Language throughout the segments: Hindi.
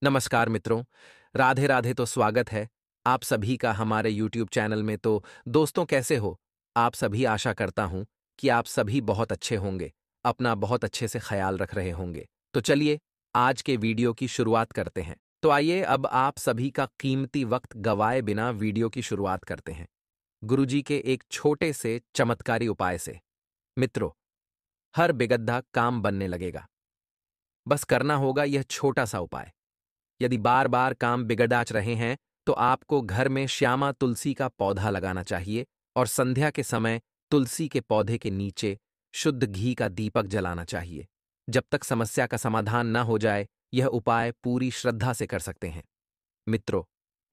नमस्कार मित्रों, राधे राधे। तो स्वागत है आप सभी का हमारे YouTube चैनल में। तो दोस्तों, कैसे हो आप सभी? आशा करता हूं कि आप सभी बहुत अच्छे होंगे, अपना बहुत अच्छे से ख्याल रख रहे होंगे। तो चलिए आज के वीडियो की शुरुआत करते हैं। तो आइए अब आप सभी का कीमती वक्त गवाए बिना वीडियो की शुरुआत करते हैं, गुरुजी के एक छोटे से चमत्कारी उपाय से। मित्रों, हर बेगद्दा काम बनने लगेगा। बस करना होगा यह छोटा सा उपाय। यदि बार बार काम बिगड़ाच रहे हैं तो आपको घर में श्यामा तुलसी का पौधा लगाना चाहिए और संध्या के समय तुलसी के पौधे के नीचे शुद्ध घी का दीपक जलाना चाहिए। जब तक समस्या का समाधान न हो जाए, यह उपाय पूरी श्रद्धा से कर सकते हैं। मित्रों,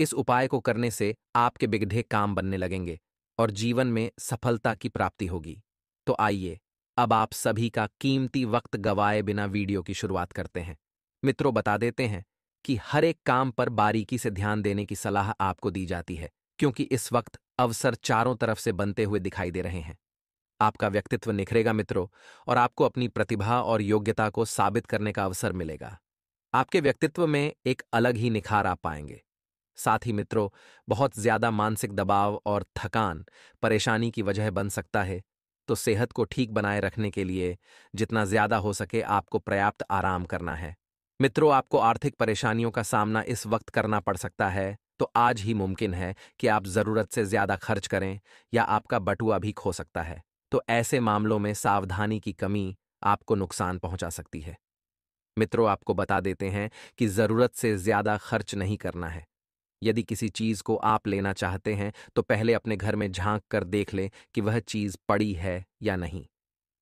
इस उपाय को करने से आपके बिगड़े काम बनने लगेंगे और जीवन में सफलता की प्राप्ति होगी। तो आइए अब आप सभी का कीमती वक्त गवाए बिना वीडियो की शुरुआत करते हैं। मित्रों, बता देते हैं कि हर एक काम पर बारीकी से ध्यान देने की सलाह आपको दी जाती है, क्योंकि इस वक्त अवसर चारों तरफ से बनते हुए दिखाई दे रहे हैं। आपका व्यक्तित्व निखरेगा मित्रों, और आपको अपनी प्रतिभा और योग्यता को साबित करने का अवसर मिलेगा। आपके व्यक्तित्व में एक अलग ही निखार आप पाएंगे। साथ ही मित्रों, बहुत ज्यादा मानसिक दबाव और थकान परेशानी की वजह बन सकता है। तो सेहत को ठीक बनाए रखने के लिए जितना ज्यादा हो सके आपको पर्याप्त आराम करना है। मित्रों, आपको आर्थिक परेशानियों का सामना इस वक्त करना पड़ सकता है, तो आज ही मुमकिन है कि आप जरूरत से ज्यादा खर्च करें या आपका बटुआ भी खो सकता है। तो ऐसे मामलों में सावधानी की कमी आपको नुकसान पहुंचा सकती है। मित्रों, आपको बता देते हैं कि जरूरत से ज्यादा खर्च नहीं करना है। यदि किसी चीज को आप लेना चाहते हैं तो पहले अपने घर में झांक कर देख लें कि वह चीज पड़ी है या नहीं,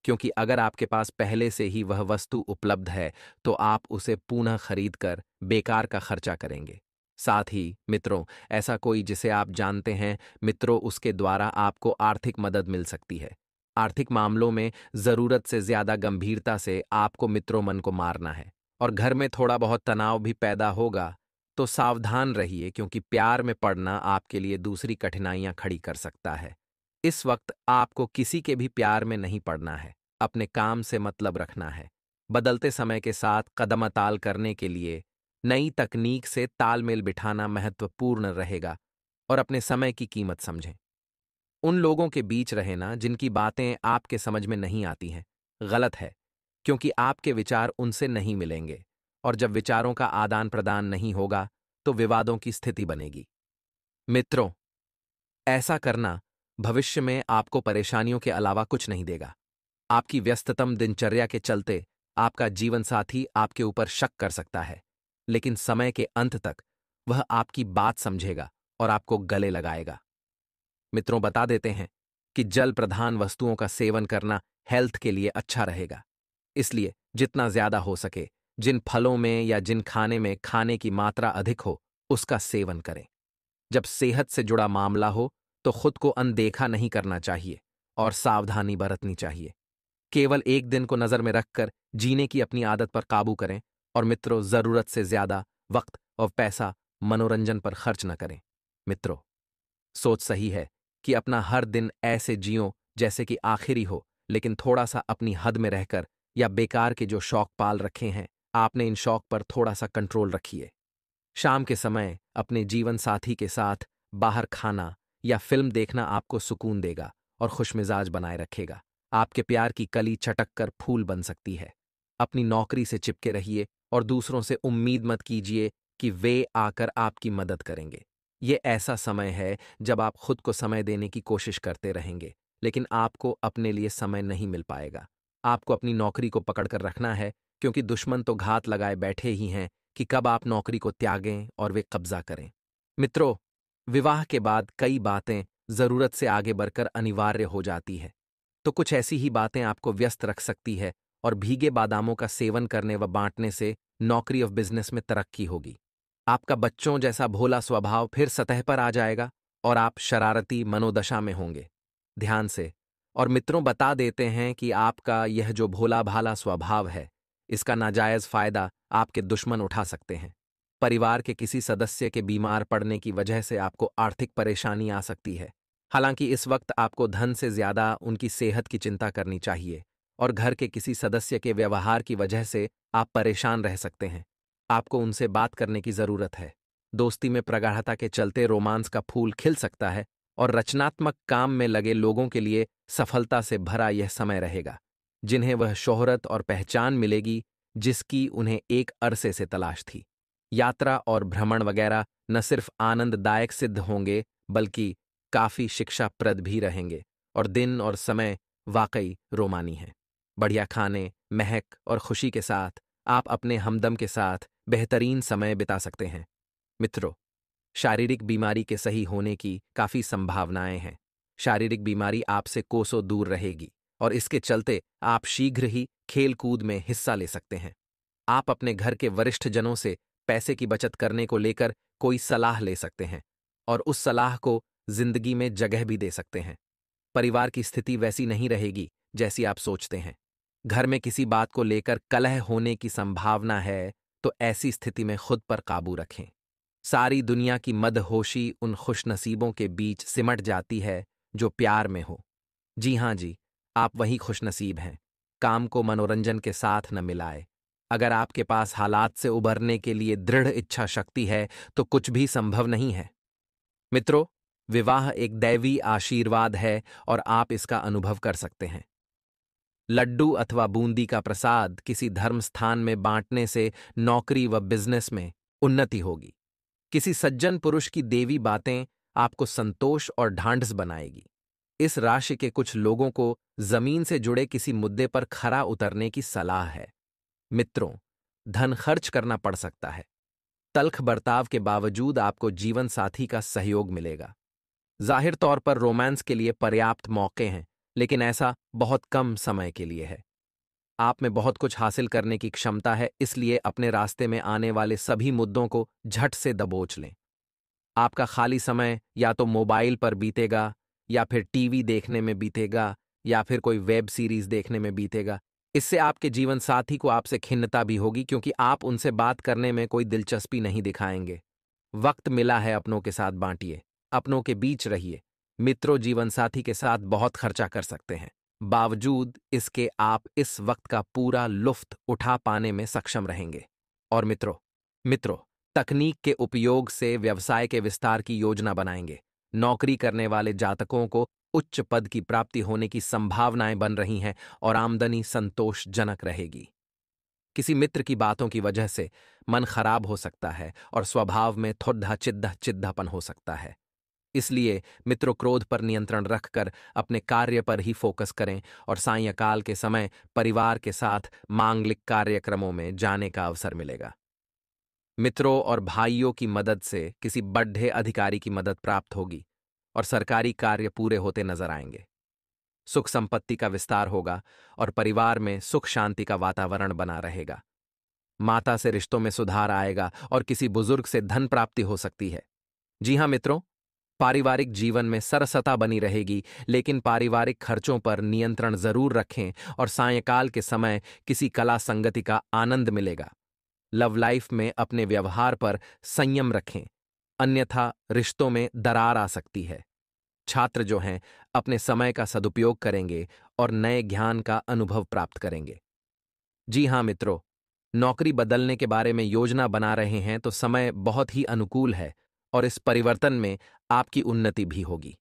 क्योंकि अगर आपके पास पहले से ही वह वस्तु उपलब्ध है तो आप उसे पुनः खरीद कर बेकार का खर्चा करेंगे। साथ ही मित्रों, ऐसा कोई जिसे आप जानते हैं मित्रों, उसके द्वारा आपको आर्थिक मदद मिल सकती है। आर्थिक मामलों में जरूरत से ज्यादा गंभीरता से आपको मित्रों मन को मारना है और घर में थोड़ा बहुत तनाव भी पैदा होगा। तो सावधान रहिए, क्योंकि प्यार में पड़ना आपके लिए दूसरी कठिनाइयां खड़ी कर सकता है। इस वक्त आपको किसी के भी प्यार में नहीं पड़ना है, अपने काम से मतलब रखना है। बदलते समय के साथ कदमताल करने के लिए नई तकनीक से तालमेल बिठाना महत्वपूर्ण रहेगा और अपने समय की कीमत समझें। उन लोगों के बीच रहना जिनकी बातें आपके समझ में नहीं आती हैं, गलत है, क्योंकि आपके विचार उनसे नहीं मिलेंगे और जब विचारों का आदान प्रदान नहीं होगा तो विवादों की स्थिति बनेगी। मित्रों, ऐसा करना भविष्य में आपको परेशानियों के अलावा कुछ नहीं देगा। आपकी व्यस्ततम दिनचर्या के चलते आपका जीवन साथी आपके ऊपर शक कर सकता है, लेकिन समय के अंत तक वह आपकी बात समझेगा और आपको गले लगाएगा। मित्रों, बता देते हैं कि जल प्रधान वस्तुओं का सेवन करना हेल्थ के लिए अच्छा रहेगा। इसलिए जितना ज्यादा हो सके जिन फलों में या जिन खाने में खाने की मात्रा अधिक हो उसका सेवन करें। जब सेहत से जुड़ा मामला हो तो खुद को अनदेखा नहीं करना चाहिए और सावधानी बरतनी चाहिए। केवल एक दिन को नजर में रखकर जीने की अपनी आदत पर काबू करें और मित्रों, जरूरत से ज्यादा वक्त और पैसा मनोरंजन पर खर्च न करें। मित्रों, सोच सही है कि अपना हर दिन ऐसे जियो जैसे कि आखिरी हो, लेकिन थोड़ा सा अपनी हद में रहकर, या बेकार के जो शौक पाल रखे हैं आपने, इन शौक पर थोड़ा सा कंट्रोल रखिए। शाम के समय अपने जीवन साथी के साथ बाहर खाना या फिल्म देखना आपको सुकून देगा और खुशमिजाज बनाए रखेगा। आपके प्यार की कली चटक कर फूल बन सकती है। अपनी नौकरी से चिपके रहिए और दूसरों से उम्मीद मत कीजिए कि वे आकर आपकी मदद करेंगे। ये ऐसा समय है जब आप खुद को समय देने की कोशिश करते रहेंगे, लेकिन आपको अपने लिए समय नहीं मिल पाएगा। आपको अपनी नौकरी को पकड़कर रखना है, क्योंकि दुश्मन तो घात लगाए बैठे ही हैं कि कब आप नौकरी को त्यागें और वे कब्जा करें। मित्रों, विवाह के बाद कई बातें जरूरत से आगे बढ़कर अनिवार्य हो जाती है। तो कुछ ऐसी ही बातें आपको व्यस्त रख सकती है और भीगे बादामों का सेवन करने व बांटने से नौकरी ऑफ बिजनेस में तरक्की होगी। आपका बच्चों जैसा भोला स्वभाव फिर सतह पर आ जाएगा और आप शरारती मनोदशा में होंगे। ध्यान से। और मित्रों, बता देते हैं कि आपका यह जो भोला भाला स्वभाव है, इसका नाजायज फायदा आपके दुश्मन उठा सकते हैं। परिवार के किसी सदस्य के बीमार पड़ने की वजह से आपको आर्थिक परेशानी आ सकती है। हालांकि इस वक्त आपको धन से ज्यादा उनकी सेहत की चिंता करनी चाहिए और घर के किसी सदस्य के व्यवहार की वजह से आप परेशान रह सकते हैं। आपको उनसे बात करने की जरूरत है। दोस्ती में प्रगाढ़ता के चलते रोमांस का फूल खिल सकता है और रचनात्मक काम में लगे लोगों के लिए सफलता से भरा यह समय रहेगा, जिन्हें वह शोहरत और पहचान मिलेगी जिसकी उन्हें एक अरसे से तलाश थी। यात्रा और भ्रमण वगैरह न सिर्फ आनंददायक सिद्ध होंगे बल्कि काफी शिक्षाप्रद भी रहेंगे, और दिन और समय वाकई रोमानी है। बढ़िया खाने, महक और खुशी के साथ आप अपने हमदम के साथ बेहतरीन समय बिता सकते हैं। मित्रों, शारीरिक बीमारी के सही होने की काफी संभावनाएं हैं। शारीरिक बीमारी आपसे कोसों दूर रहेगी और इसके चलते आप शीघ्र ही खेल कूद में हिस्सा ले सकते हैं। आप अपने घर के वरिष्ठ जनों से पैसे की बचत करने को लेकर कोई सलाह ले सकते हैं और उस सलाह को जिंदगी में जगह भी दे सकते हैं। परिवार की स्थिति वैसी नहीं रहेगी जैसी आप सोचते हैं। घर में किसी बात को लेकर कलह होने की संभावना है, तो ऐसी स्थिति में खुद पर काबू रखें। सारी दुनिया की मदहोशी उन खुशनसीबों के बीच सिमट जाती है जो प्यार में हो। जी हाँ जी, आप वही खुशनसीब हैं। काम को मनोरंजन के साथ न मिलाए। अगर आपके पास हालात से उबरने के लिए दृढ़ इच्छा शक्ति है तो कुछ भी संभव नहीं है। मित्रों, विवाह एक दैवी आशीर्वाद है और आप इसका अनुभव कर सकते हैं। लड्डू अथवा बूंदी का प्रसाद किसी धर्म स्थान में बांटने से नौकरी व बिजनेस में उन्नति होगी। किसी सज्जन पुरुष की देवी बातें आपको संतोष और ढांढस बनाएगी। इस राशि के कुछ लोगों को जमीन से जुड़े किसी मुद्दे पर खरा उतरने की सलाह है। मित्रों, धन खर्च करना पड़ सकता है। तल्ख बर्ताव के बावजूद आपको जीवन साथी का सहयोग मिलेगा। जाहिर तौर पर रोमांस के लिए पर्याप्त मौके हैं, लेकिन ऐसा बहुत कम समय के लिए है। आप में बहुत कुछ हासिल करने की क्षमता है, इसलिए अपने रास्ते में आने वाले सभी मुद्दों को झट से दबोच लें। आपका खाली समय या तो मोबाइल पर बीतेगा, या फिर टीवी देखने में बीतेगा, या फिर कोई वेब सीरीज देखने में बीतेगा। इससे आपके जीवन साथी को आपसे खिन्नता भी होगी क्योंकि आप उनसे बात करने में कोई दिलचस्पी नहीं दिखाएंगे। वक्त मिला है अपनों के साथ बांटिए, अपनों के बीच रहिए। मित्रों, जीवन साथी के साथ बहुत खर्चा कर सकते हैं, बावजूद इसके आप इस वक्त का पूरा लुफ्त उठा पाने में सक्षम रहेंगे। और मित्रों, तकनीक के उपयोग से व्यवसाय के विस्तार की योजना बनाएंगे। नौकरी करने वाले जातकों को उच्च पद की प्राप्ति होने की संभावनाएं बन रही हैं और आमदनी संतोषजनक रहेगी। किसी मित्र की बातों की वजह से मन खराब हो सकता है और स्वभाव में थोड़ा चिद्धापन हो सकता है। इसलिए मित्रों, क्रोध पर नियंत्रण रखकर अपने कार्य पर ही फोकस करें और सायंकाल के समय परिवार के साथ मांगलिक कार्यक्रमों में जाने का अवसर मिलेगा। मित्रों और भाइयों की मदद से किसी बड़े अधिकारी की मदद प्राप्त होगी और सरकारी कार्य पूरे होते नजर आएंगे। सुख संपत्ति का विस्तार होगा और परिवार में सुख शांति का वातावरण बना रहेगा। माता से रिश्तों में सुधार आएगा और किसी बुजुर्ग से धन प्राप्ति हो सकती है। जी हां मित्रों, पारिवारिक जीवन में सरसता बनी रहेगी, लेकिन पारिवारिक खर्चों पर नियंत्रण जरूर रखें और सायंकाल के समय किसी कला संगति का आनंद मिलेगा। लव लाइफ में अपने व्यवहार पर संयम रखें, अन्यथा रिश्तों में दरार आ सकती है। छात्र जो हैं अपने समय का सदुपयोग करेंगे और नए ज्ञान का अनुभव प्राप्त करेंगे। जी हां मित्रों, नौकरी बदलने के बारे में योजना बना रहे हैं तो समय बहुत ही अनुकूल है और इस परिवर्तन में आपकी उन्नति भी होगी।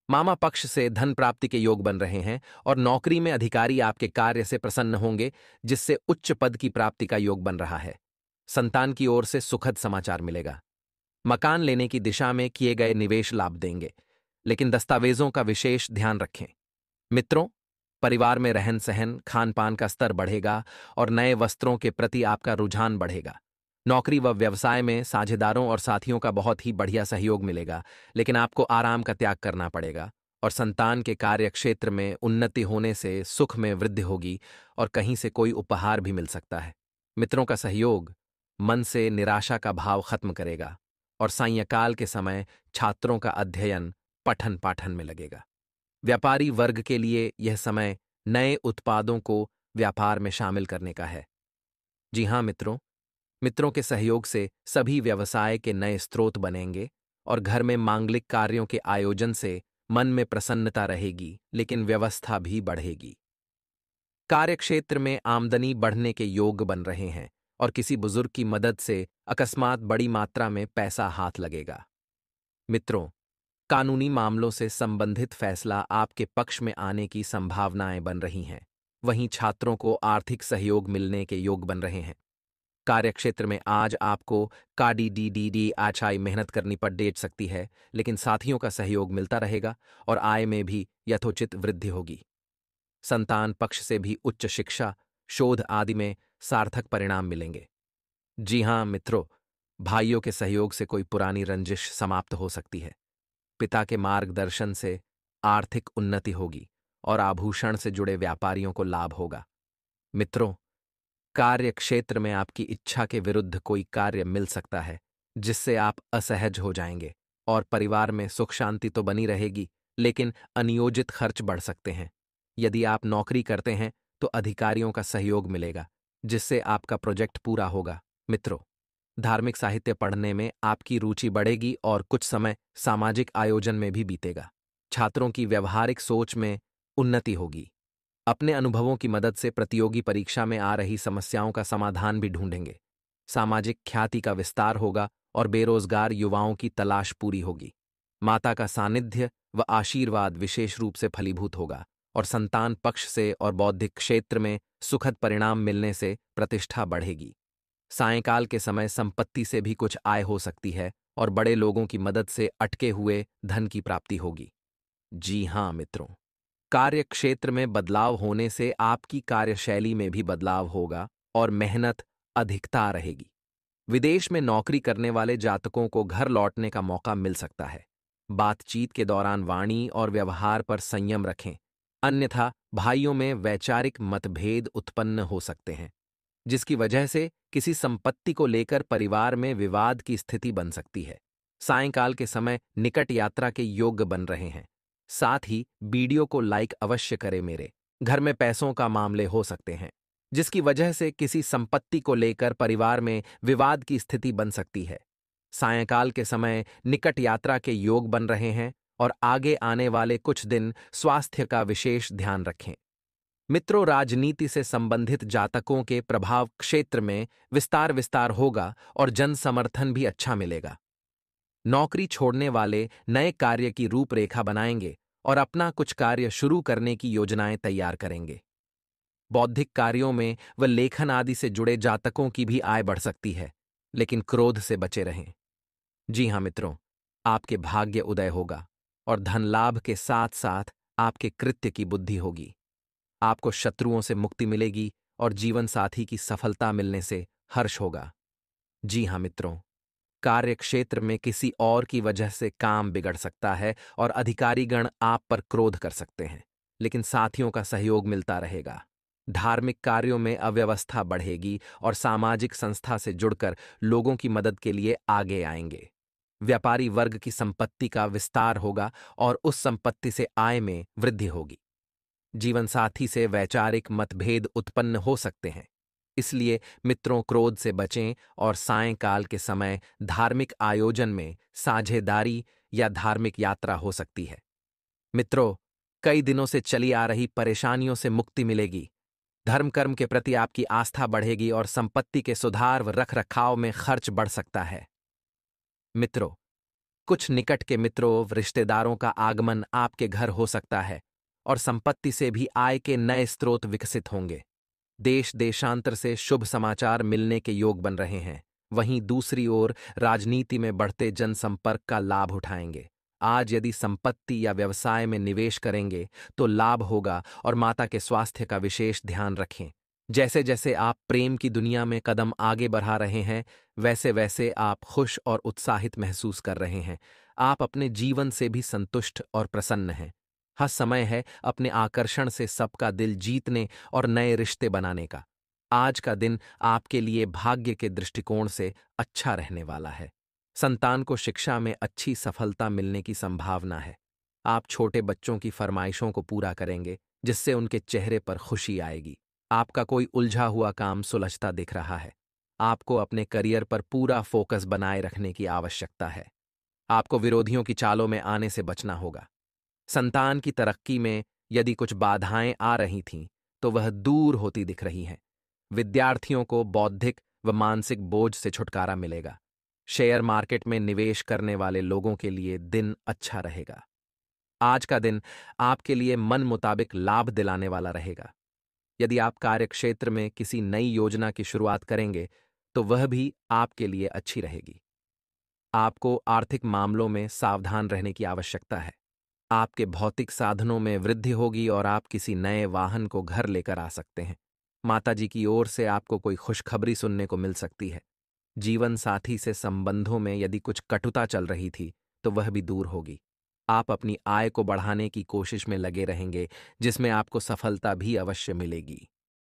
मामा पक्ष से धन प्राप्ति के योग बन रहे हैं और नौकरी में अधिकारी आपके कार्य से प्रसन्न होंगे, जिससे उच्च पद की प्राप्ति का योग बन रहा है। संतान की ओर से सुखद समाचार मिलेगा। मकान लेने की दिशा में किए गए निवेश लाभ देंगे, लेकिन दस्तावेजों का विशेष ध्यान रखें। मित्रों, परिवार में रहन सहन, खान पान का स्तर बढ़ेगा और नए वस्त्रों के प्रति आपका रुझान बढ़ेगा। नौकरी व व्यवसाय में साझेदारों और साथियों का बहुत ही बढ़िया सहयोग मिलेगा, लेकिन आपको आराम का त्याग करना पड़ेगा। और संतान के कार्य क्षेत्र में उन्नति होने से सुख में वृद्धि होगी और कहीं से कोई उपहार भी मिल सकता है। मित्रों का सहयोग मन से निराशा का भाव खत्म करेगा और सायंकाल के समय छात्रों का अध्ययन पठन पाठन में लगेगा। व्यापारी वर्ग के लिए यह समय नए उत्पादों को व्यापार में शामिल करने का है। जी हां मित्रों के सहयोग से सभी व्यवसाय के नए स्रोत बनेंगे और घर में मांगलिक कार्यों के आयोजन से मन में प्रसन्नता रहेगी, लेकिन व्यवस्था भी बढ़ेगी। कार्यक्षेत्र में आमदनी बढ़ने के योग बन रहे हैं और किसी बुजुर्ग की मदद से अकस्मात बड़ी मात्रा में पैसा हाथ लगेगा। मित्रों, कानूनी मामलों से संबंधित फैसला आपके पक्ष में आने की संभावनाएं बन रही हैं। वहीं छात्रों को आर्थिक सहयोग मिलने के योग बन रहे हैं। कार्यक्षेत्र में आज आपको काडी आछाई मेहनत करनी पड़ डेट सकती है, लेकिन साथियों का सहयोग मिलता रहेगा और आय में भी यथोचित वृद्धि होगी। संतान पक्ष से भी उच्च शिक्षा, शोध आदि में सार्थक परिणाम मिलेंगे। जी हाँ मित्रों, भाइयों के सहयोग से कोई पुरानी रंजिश समाप्त हो सकती है। पिता के मार्गदर्शन से आर्थिक उन्नति होगी और आभूषण से जुड़े व्यापारियों को लाभ होगा। मित्रों, कार्य क्षेत्र में आपकी इच्छा के विरुद्ध कोई कार्य मिल सकता है, जिससे आप असहज हो जाएंगे और परिवार में सुख शांति तो बनी रहेगी, लेकिन अनियोजित खर्च बढ़ सकते हैं। यदि आप नौकरी करते हैं तो अधिकारियों का सहयोग मिलेगा, जिससे आपका प्रोजेक्ट पूरा होगा। मित्रों, धार्मिक साहित्य पढ़ने में आपकी रुचि बढ़ेगी और कुछ समय सामाजिक आयोजन में भी बीतेगा। छात्रों की व्यवहारिक सोच में उन्नति होगी। अपने अनुभवों की मदद से प्रतियोगी परीक्षा में आ रही समस्याओं का समाधान भी ढूंढेंगे। सामाजिक ख्याति का विस्तार होगा और बेरोजगार युवाओं की तलाश पूरी होगी। माता का सानिध्य व आशीर्वाद विशेष रूप से फलीभूत होगा और संतान पक्ष से और बौद्धिक क्षेत्र में सुखद परिणाम मिलने से प्रतिष्ठा बढ़ेगी। सायंकाल के समय संपत्ति से भी कुछ आय हो सकती है और बड़े लोगों की मदद से अटके हुए धन की प्राप्ति होगी। जी हाँ मित्रों, कार्य क्षेत्र में बदलाव होने से आपकी कार्यशैली में भी बदलाव होगा और मेहनत अधिकता रहेगी। विदेश में नौकरी करने वाले जातकों को घर लौटने का मौका मिल सकता है। बातचीत के दौरान वाणी और व्यवहार पर संयम रखें, अन्यथा भाइयों में वैचारिक मतभेद उत्पन्न हो सकते हैं, जिसकी वजह से किसी संपत्ति को लेकर परिवार में विवाद की स्थिति बन सकती है। सायंकाल के समय निकट यात्रा के योग बन रहे हैं। साथ ही वीडियो को लाइक अवश्य करें। मेरे घर में पैसों का मामले हो सकते हैं, जिसकी वजह से किसी संपत्ति को लेकर परिवार में विवाद की स्थिति बन सकती है। सायंकाल के समय निकट यात्रा के योग बन रहे हैं और आगे आने वाले कुछ दिन स्वास्थ्य का विशेष ध्यान रखें। मित्रों, राजनीति से संबंधित जातकों के प्रभाव क्षेत्र में विस्तार होगा और जन समर्थन भी अच्छा मिलेगा। नौकरी छोड़ने वाले नए कार्य की रूपरेखा बनाएंगे और अपना कुछ कार्य शुरू करने की योजनाएं तैयार करेंगे। बौद्धिक कार्यों में व लेखन आदि से जुड़े जातकों की भी आय बढ़ सकती है, लेकिन क्रोध से बचे रहें। जी हाँ मित्रों, आपके भाग्य उदय होगा और धन लाभ के साथ साथ आपके कृत्य की बुद्धि होगी। आपको शत्रुओं से मुक्ति मिलेगी और जीवन साथी की सफलता मिलने से हर्ष होगा। जी हाँ मित्रों, कार्य क्षेत्र में किसी और की वजह से काम बिगड़ सकता है और अधिकारीगण आप पर क्रोध कर सकते हैं, लेकिन साथियों का सहयोग मिलता रहेगा। धार्मिक कार्यों में अव्यवस्था बढ़ेगी और सामाजिक संस्था से जुड़कर लोगों की मदद के लिए आगे आएंगे। व्यापारी वर्ग की संपत्ति का विस्तार होगा और उस संपत्ति से आय में वृद्धि होगी। जीवन साथी से वैचारिक मतभेद उत्पन्न हो सकते हैं, इसलिए मित्रों क्रोध से बचें और सायंकाल के समय धार्मिक आयोजन में साझेदारी या धार्मिक यात्रा हो सकती है। मित्रों, कई दिनों से चली आ रही परेशानियों से मुक्ति मिलेगी। धर्म कर्म के प्रति आपकी आस्था बढ़ेगी और संपत्ति के सुधार व रखरखाव में खर्च बढ़ सकता है। मित्रों, कुछ निकट के मित्रों व रिश्तेदारों का आगमन आपके घर हो सकता है और संपत्ति से भी आय के नए स्रोत विकसित होंगे। देश देशांतर से शुभ समाचार मिलने के योग बन रहे हैं। वहीं दूसरी ओर राजनीति में बढ़ते जनसंपर्क का लाभ उठाएंगे। आज यदि संपत्ति या व्यवसाय में निवेश करेंगे तो लाभ होगा और माता के स्वास्थ्य का विशेष ध्यान रखें। जैसे जैसे आप प्रेम की दुनिया में कदम आगे बढ़ा रहे हैं, वैसे वैसे आप खुश और उत्साहित महसूस कर रहे हैं। आप अपने जीवन से भी संतुष्ट और प्रसन्न हैं। हाँ, समय है अपने आकर्षण से सबका दिल जीतने और नए रिश्ते बनाने का। आज का दिन आपके लिए भाग्य के दृष्टिकोण से अच्छा रहने वाला है। संतान को शिक्षा में अच्छी सफलता मिलने की संभावना है। आप छोटे बच्चों की फरमाइशों को पूरा करेंगे, जिससे उनके चेहरे पर खुशी आएगी। आपका कोई उलझा हुआ काम सुलझता दिख रहा है। आपको अपने करियर पर पूरा फोकस बनाए रखने की आवश्यकता है। आपको विरोधियों की चालों में आने से बचना होगा। संतान की तरक्की में यदि कुछ बाधाएं आ रही थीं, तो वह दूर होती दिख रही हैं। विद्यार्थियों को बौद्धिक व मानसिक बोझ से छुटकारा मिलेगा। शेयर मार्केट में निवेश करने वाले लोगों के लिए दिन अच्छा रहेगा। आज का दिन आपके लिए मन मुताबिक लाभ दिलाने वाला रहेगा। यदि आप कार्यक्षेत्र में किसी नई योजना की शुरुआत करेंगे, तो वह भी आपके लिए अच्छी रहेगी। आपको आर्थिक मामलों में सावधान रहने की आवश्यकता है। आपके भौतिक साधनों में वृद्धि होगी और आप किसी नए वाहन को घर लेकर आ सकते हैं। माताजी की ओर से आपको कोई खुशखबरी सुनने को मिल सकती है। जीवन साथी से संबंधों में यदि कुछ कटुता चल रही थी, तो वह भी दूर होगी। आप अपनी आय को बढ़ाने की कोशिश में लगे रहेंगे, जिसमें आपको सफलता भी अवश्य मिलेगी।